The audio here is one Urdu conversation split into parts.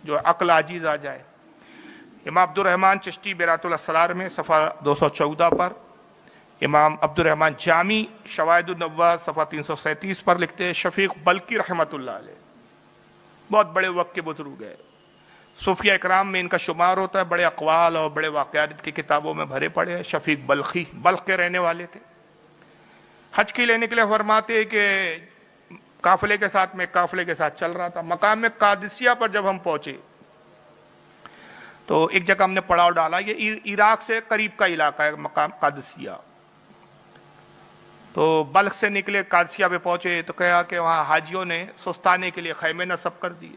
جو عقل عاجز آ جائے. امام عبد الرحمن چشتی بیرات الاسرار میں صفحہ 214 پر، امام عبد الرحمن جامی شواہد النبوہ صفحہ 337 پر لکھتے ہیں شفیق بلخی رحمۃ اللہ علیہ بہت بڑے وقت کے بزرگ ہیں. صوفیہ اکرام میں ان کا شمار ہوتا ہے، بڑے اقوال اور بڑے واقعات کی کتابوں میں بھرے پڑے ہیں. شفیق بلخی بلخ کے رہنے والے تھے. حج کے لیے نکلے، فرماتے کہ قافلے کے ساتھ میں قافلے کے ساتھ چل رہا تھا. مقام قادسیہ پر جب ہم پہنچے تو ایک جگہ ہم نے پڑاؤ ڈالا. یہ عراق سے قریب کا علاقہ ہے مقام قادسیہ. تو بلخ سے نکلے، قادسیہ پہ پہنچے تو کہا کہ وہاں حاجیوں نے سستانے کے لیے خیمے نصب کر دیے.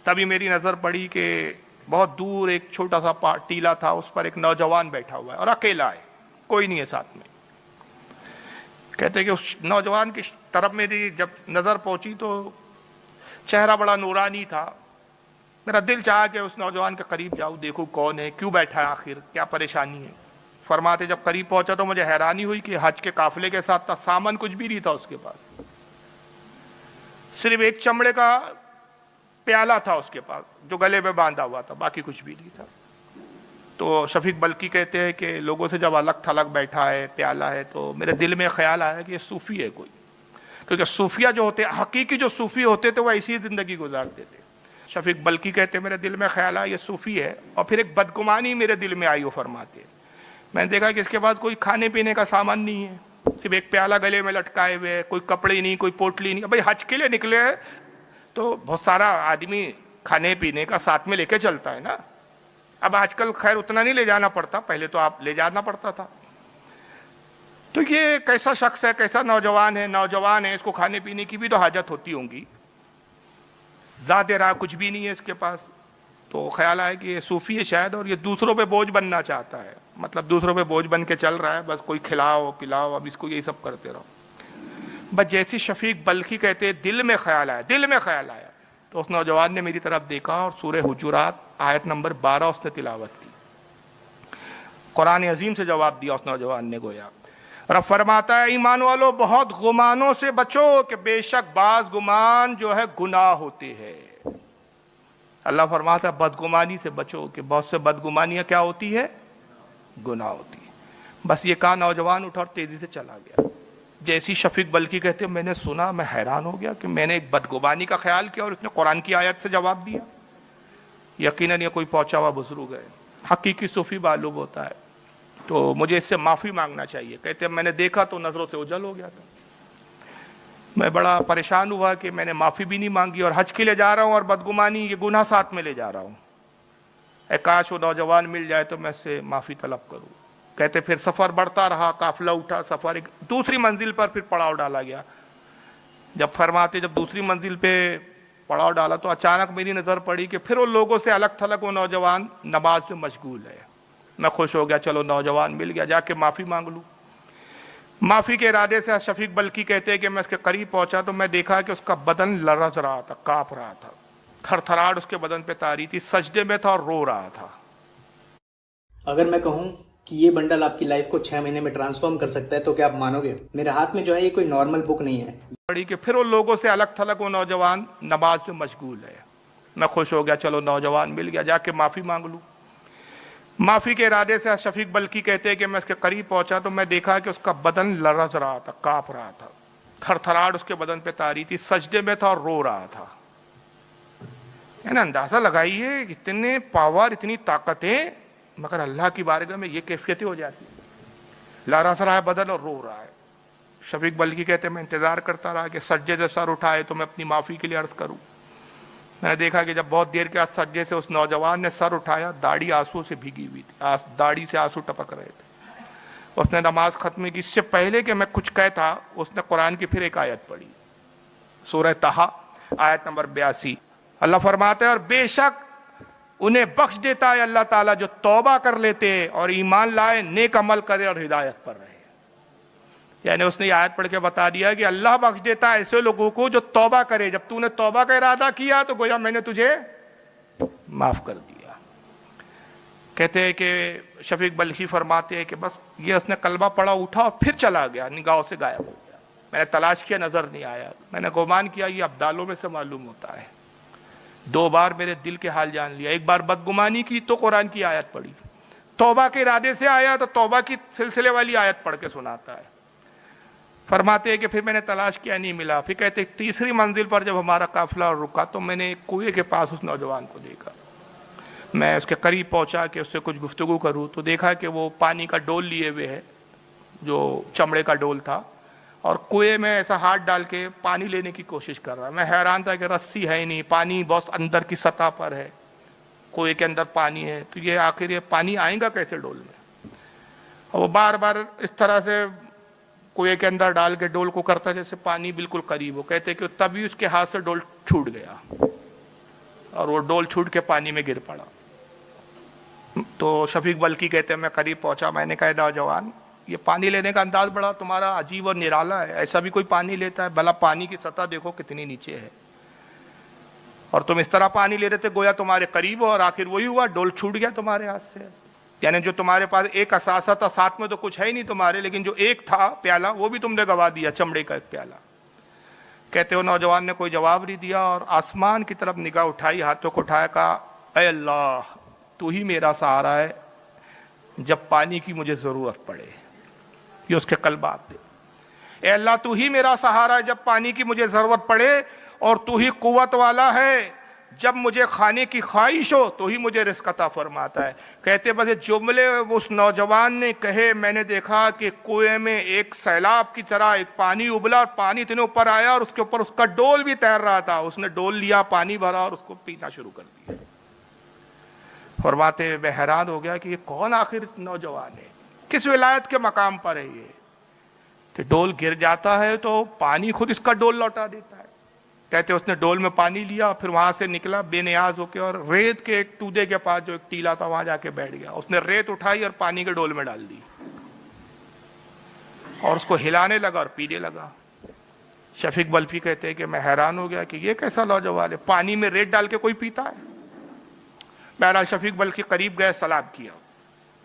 تبھی میری نظر پڑی کہ بہت دور ایک چھوٹا سا ٹیلا تھا، اس پر ایک نوجوان بیٹھا ہوا ہے اور اکیلا ہے، کوئی نہیں ہے ساتھ میں. کہتے ہیں کہ اس نوجوان کی طرف میری جب نظر پہنچی تو چہرہ بڑا نورانی تھا. میرا دل چاہا کہ اس نوجوان کے قریب جاؤں، دیکھوں کون ہے، کیوں بیٹھا ہے، آخر کیا پریشانی ہے. فرماتے جب قریب پہنچا تو مجھے حیرانی ہوئی کہ حج کے قافلے کے ساتھ تھا، سامان کچھ بھی نہیں تھا اس کے پاس، صرف ایک چمڑے کا پیالہ تھا اس کے پاس جو گلے میں باندھا ہوا تھا، باقی کچھ بھی نہیں تھا. تو شفیق بلخی کہتے ہیں کہ لوگوں سے جب الگ تھلگ بیٹھا ہے، پیالہ ہے، تو میرے دل میں خیال آیا کہ یہ صوفی ہے کوئی. کیونکہ صوفیہ جو ہوتے، حقیقی جو صوفی ہوتے تھے وہ ایسی زندگی گزارتے تھے. شفیق بلخی کہتے ہیں میرے دل میں خیال آیا یہ صوفی ہے. اور پھر ایک بدگمانی میرے دل میں آئی. وہ فرماتے ہیں میں نے دیکھا کہ اس کے پاس کوئی کھانے پینے کا سامان نہیں ہے، صرف ایک پیالہ گلے میں لٹکائے ہوئے، کوئی کپڑے نہیں، کوئی پوٹلی نہیں. بھائی حج کے لیے نکلے تو بہت سارا آدمی کھانے پینے کا ساتھ میں لے کے چلتا ہے نا. اب آج کل خیر اتنا نہیں لے جانا پڑتا، پہلے تو آپ لے جانا پڑتا تھا. تو یہ کیسا شخص ہے، کیسا نوجوان ہے، اس کو کھانے پینے کی بھی تو حاجت ہوتی ہوں گی. زیادہ راہ کچھ بھی نہیں ہے اس کے پاس. تو خیال آیا کہ یہ صوفی ہے شاید، اور یہ دوسروں پہ بوجھ بننا چاہتا ہے، مطلب دوسروں پہ بوجھ بن کے چل رہا ہے، بس کوئی کھلاؤ پلاؤ، اب اس کو یہی سب کرتے رہو. بس جیسی شفیق بلخی کہتے ہیں دل میں خیال آیا تو اس نوجوان نے میری طرف دیکھا اور سورہ حجرات آیت نمبر 12 اس نے تلاوت کی. قرآن عظیم سے جواب دیا اس نوجوان نے. گویا رب فرماتا ہے ایمان والو بہت گمانوں سے بچو کہ بے شک بعض گمان جو ہے گناہ ہوتے ہیں. اللہ فرماتا ہے بدگمانی سے بچو کہ بہت سے بدگمانیاں کیا ہوتی ہے، گناہ ہوتی ہے. بس یہ کہا نوجوان اٹھا اور تیزی سے چلا گیا. جیسی شفیق بلخی کہتے ہیں میں نے سنا، میں حیران ہو گیا کہ میں نے ایک بدگمانی کا خیال کیا اور اس نے قرآن کی آیت سے جواب دیا. یقیناً یہ کوئی پہنچا ہوا بزرگ ہے، حقیقی صوفی معلوم ہوتا ہے. تو مجھے اس سے معافی مانگنا چاہیے. کہتے ہیں میں نے دیکھا تو نظروں سے اوجھل ہو گیا تھا. میں بڑا پریشان ہوا کہ میں نے معافی بھی نہیں مانگی اور حج کے لیے جا رہا ہوں اور بدگمانی یہ گناہ ساتھ میں لے جا رہا ہوں. اے کاش وہ نوجوان مل جائے تو میں اس سے معافی طلب کروں. کہتے پھر سفر بڑھتا رہا، قافلہ اٹھا، سفر ایک دوسری منزل پر پھر پڑاؤ ڈالا گیا. جب فرماتے جب دوسری منزل پہ پڑاؤ ڈالا تو اچانک میری نظر پڑی کہ پھر ان لوگوں سے الگ تھلگ وہ نوجوان نماز میں مشغول ہے. میں خوش ہو گیا، چلو نوجوان مل گیا، جا کے معافی مانگ لوں. معافی کے ارادے سے شفیق بلخی کہتے ہیں کہ میں اس کے قریب پہنچا تو میں دیکھا کہ اس کا بدن لرز رہا تھا، کانپ رہا تھا، تھر تھراہٹ اس کے بدن پہ تاری تھی، سجدے میں تھا اور رو رہا تھا. اگر میں کہوں کہ یہ بنڈل آپ کی لائف کو 6 مہینے میں ٹرانسفارم کر سکتا ہے تو کیا آپ مانو گے؟ میرے ہاتھ میں جو ہے یہ کوئی نارمل بک نہیں ہے. پڑی کہ پھر ان لوگوں سے الگ تھلگ وہ نوجوان نماز میں مشغول ہے. میں خوش ہو گیا، چلو نوجوان مل گیا، جا کے معافی مانگ لوں. معافی کے ارادے سے شفیق بلخی کہتے ہیں کہ میں اس کے قریب پہنچا تو میں دیکھا کہ اس کا بدن لرز رہا تھا، کانپ رہا تھا، تھر تھراہٹ اس کے بدن پہ تاری تھی، سجدے میں تھا اور رو رہا تھا. یعنی اندازہ لگائیے اتنے پاور، اتنی طاقتیں، مگر اللہ کی بارگاہ میں یہ کیفیتیں ہو جاتی ہیں. لرز رہا ہے بدن اور رو رہا ہے. شفیق بلخی کہتے ہیں میں انتظار کرتا رہا کہ سجدے سے سر اٹھائے تو میں اپنی معافی کے لیے عرض کروں. میں نے دیکھا کہ جب بہت دیر کے بعد سجدے سے اس نوجوان نے سر اٹھایا، داڑھی آنسو سے بھیگی ہوئی تھی، داڑھی سے آنسو ٹپک رہے تھے. اس نے نماز ختم کی. اس سے پہلے کہ میں کچھ کہتا اس نے قرآن کی پھر ایک آیت پڑھی، سورہ طٰہٰ آیت نمبر 82. اللہ فرماتے ہیں اور بے شک انہیں بخش دیتا ہے اللہ تعالیٰ جو توبہ کر لیتے اور ایمان لائے، نیک عمل کرے اور ہدایت پر رہے. یعنی اس نے یہ آیت پڑھ کے بتا دیا کہ اللہ بخش دیتا ہے ایسے لوگوں کو جو توبہ کرے. جب تو نے توبہ کا ارادہ کیا تو گویا میں نے تجھے معاف کر دیا. کہتے ہیں کہ شفیق بلخی فرماتے ہیں کہ بس یہ اس نے کلمہ پڑھا، اٹھا اور پھر چلا گیا، نگاہوں سے غائب ہو گیا. میں نے تلاش کیا، نظر نہیں آیا. میں نے گمان کیا یہ ابدالوں میں سے معلوم ہوتا ہے. دو بار میرے دل کے حال جان لیا. ایک بار بدگمانی کی تو قرآن کی آیت پڑھی, توبہ کے ارادے سے آیا تو توبہ کی سلسلے والی آیت پڑھ کے سناتا ہے. فرماتے ہیں کہ پھر میں نے تلاش کیا, نہیں ملا. پھر کہتے تیسری منزل پر جب ہمارا قافلہ رکا تو میں نے ایک کنویں کے پاس اس نوجوان کو دیکھا. میں اس کے قریب پہنچا کہ اس سے کچھ گفتگو کروں تو دیکھا کہ وہ پانی کا ڈول لیے ہوئے ہے, جو چمڑے کا ڈول تھا, اور کنویں میں ایسا ہاتھ ڈال کے پانی لینے کی کوشش کر رہا. میں حیران تھا کہ رسی ہے ہی نہیں, پانی بہت اندر کی سطح پر ہے, کنویں کے اندر پانی ہے, تو یہ آخر یہ پانی آئے گا کیسے ڈول میں. اور وہ بار بار اس طرح سے کنویں کے اندر ڈال کے ڈول کو کرتا جیسے پانی بالکل قریب ہو. کہتے کہ تبھی اس کے ہاتھ سے ڈول چھوٹ گیا اور وہ ڈول چھوٹ کے پانی میں گر پڑا. تو شفیق بلخی کہتے ہیں میں قریب پہنچا, میں نے کہا نوجوان یہ پانی لینے کا انداز بڑا تمہارا عجیب اور نرالا ہے, ایسا بھی کوئی پانی لیتا ہے؟ بھلا پانی کی سطح دیکھو کتنی نیچے ہے, اور تم اس طرح پانی لے رہے تھے گویا تمہارے قریب ہو, اور آخر وہی ہوا, ڈول چھوٹ گیا تمہارے ہاتھ سے. یعنی جو تمہارے پاس ایک اثاثہ تھا, ساتھ میں تو کچھ ہے ہی نہیں تمہارے, لیکن جو ایک تھا پیالہ وہ بھی تم نے گوا دیا, چمڑے کا ایک پیالہ. کہتے ہو نوجوان نے کوئی جواب نہیں دیا اور آسمان کی طرف نگاہ اٹھائی, ہاتھوں کو اٹھایا, کہا اے اللہ تو ہی میرا سہارا ہے جب پانی کی مجھے ضرورت پڑے. یہ اس کے قلبات تھے. اے اللہ تو ہی میرا سہارا ہے جب پانی کی مجھے ضرورت پڑے, اور تو ہی قوت والا ہے جب مجھے کھانے کی خواہش ہو تو ہی مجھے رزق عطا فرماتا ہے. کہتے بس جملے اس نوجوان نے کہے, میں نے دیکھا کہ کنویں میں ایک سیلاب کی طرح ایک پانی ابلا, اور پانی اتنے اوپر آیا اور اس کے اوپر اس کا ڈول بھی تیر رہا تھا. اس نے ڈول لیا, پانی بھرا اور اس کو پینا شروع کر دیا. فرماتے میں حیران ہو گیا کہ یہ کون آخر نوجوان ہے, کس ولایت کے مقام پر ہے یہ, کہ ڈول گر جاتا ہے تو پانی خود اس کا ڈول لوٹا دیتا ہے. کہتے اس نے ڈول میں پانی لیا, پھر وہاں سے نکلا بے نیاز ہو کے, اور ریت کے ایک ٹودے کے پاس جو ایک ٹیلا تھا وہاں جا کے بیٹھ گیا. اس نے ریت اٹھائی اور پانی کے ڈول میں ڈال دی اور اس کو ہلانے لگا اور پینے لگا. شفیق بلخی کہتے ہیں کہ میں حیران ہو گیا کہ یہ کیسا نوجوان ہے, پانی میں ریت ڈال کے کوئی پیتا ہے. بہرحال شفیق بلخی قریب گئے, سلام کیا,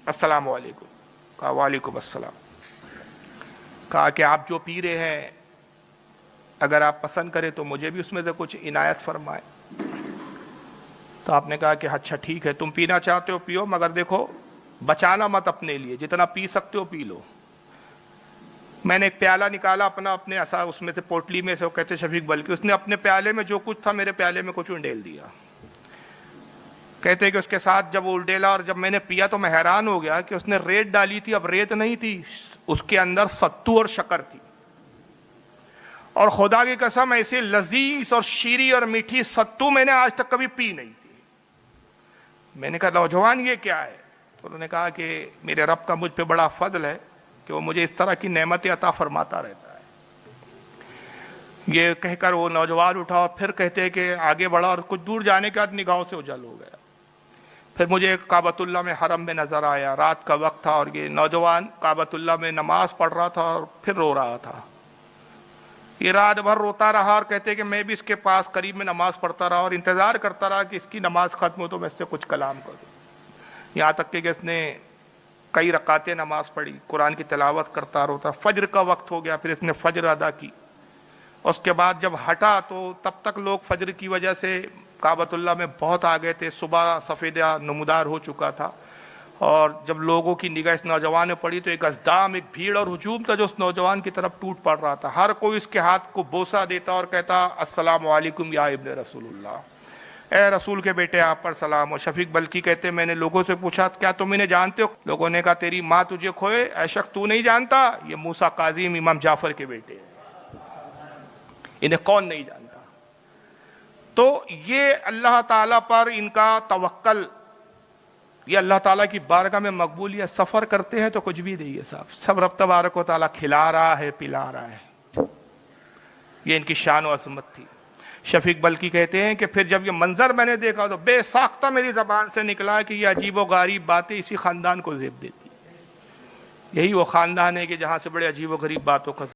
السلام علیکم. کہا وعلیکم السلام. کہا کہ آپ جو پی رہے ہیں اگر آپ پسند کریں تو مجھے بھی اس میں سے کچھ عنایت فرمائے. تو آپ نے کہا کہ اچھا ٹھیک ہے, تم پینا چاہتے ہو پیو, مگر دیکھو بچانا مت اپنے لیے, جتنا پی سکتے ہو پی لو. میں نے ایک پیالہ نکالا اپنا, اپنے اس میں سے پوٹلی میں سے, وہ کہتے شفیق بلخی, اس نے اپنے پیالے میں جو کچھ تھا میرے پیالے میں کچھ انڈیل دیا. کہتے کہ اس کے ساتھ جب وہ انڈیلا اور جب میں نے پیا تو میں حیران ہو گیا کہ اس نے ریت ڈالی تھی, اب ریت نہیں تھی, اس کے اندر ستو اور شکر تھی. اور خدا کی قسم ایسی لذیذ اور شیریں اور میٹھی ستو میں نے آج تک کبھی پی نہیں تھی. میں نے کہا نوجوان یہ کیا ہے؟ تو انہوں نے کہا کہ میرے رب کا مجھ پہ بڑا فضل ہے کہ وہ مجھے اس طرح کی نعمتیں عطا فرماتا رہتا ہے. یہ کہہ کر وہ نوجوان اٹھا اور پھر کہتے ہیں کہ آگے بڑھا, اور کچھ دور جانے کے بعد نگاہوں سے اجل ہو گیا. پھر مجھے کعبۃ اللہ میں حرم میں نظر آیا, رات کا وقت تھا, اور یہ نوجوان کعبۃ اللہ میں نماز پڑھ رہا تھا اور پھر رو رہا تھا. یہ رات بھر روتا رہا, اور کہتے کہ میں بھی اس کے پاس قریب میں نماز پڑھتا رہا اور انتظار کرتا رہا کہ اس کی نماز ختم ہو تو میں اس سے کچھ کلام کروں. یہاں تک کہ اس نے کئی رکعتیں نماز پڑھی, قرآن کی تلاوت کرتا روتا. فجر کا وقت ہو گیا, پھر اس نے فجر ادا کی. اس کے بعد جب ہٹا تو تب تک لوگ فجر کی وجہ سے کعبۃ اللہ میں بہت آ گئے تھے, صبح سفیدہ نمودار ہو چکا تھا. اور جب لوگوں کی نگاہ اس نوجوان میں پڑی تو ایک ازدام, ایک بھیڑ اور ہجوم تھا جو اس نوجوان کی طرف ٹوٹ پڑ رہا تھا. ہر کوئی اس کے ہاتھ کو بوسہ دیتا اور کہتا السلام علیکم یا ابن رسول اللہ, اے رسول کے بیٹے آپ پر سلام ہو. شفیق بلخی کہتے میں نے لوگوں سے پوچھا کیا تم انہیں جانتے ہو؟ لوگوں نے کہا تیری ماں تجھے کھوئے, اے شخص تو نہیں جانتا, یہ موسیٰ کاظم امام جعفر کے بیٹے ہیں, انہیں کون نہیں جانتا. تو یہ اللہ تعالیٰ پر ان کا توکل, یہ اللہ تعالیٰ کی بارگاہ میں مقبول. یہ سفر کرتے ہیں تو کچھ بھی نہیں ہے صاحب, سب رب تبارک و تعالیٰ کھلا رہا ہے پلا رہا ہے. یہ ان کی شان و عظمت تھی. شفیق بلخی کہتے ہیں کہ پھر جب یہ منظر میں نے دیکھا تو بے ساختہ میری زبان سے نکلا کہ یہ عجیب و غریب باتیں اسی خاندان کو زیب دیتی. یہی وہ خاندان ہے کہ جہاں سے بڑے عجیب و غریب باتوں کا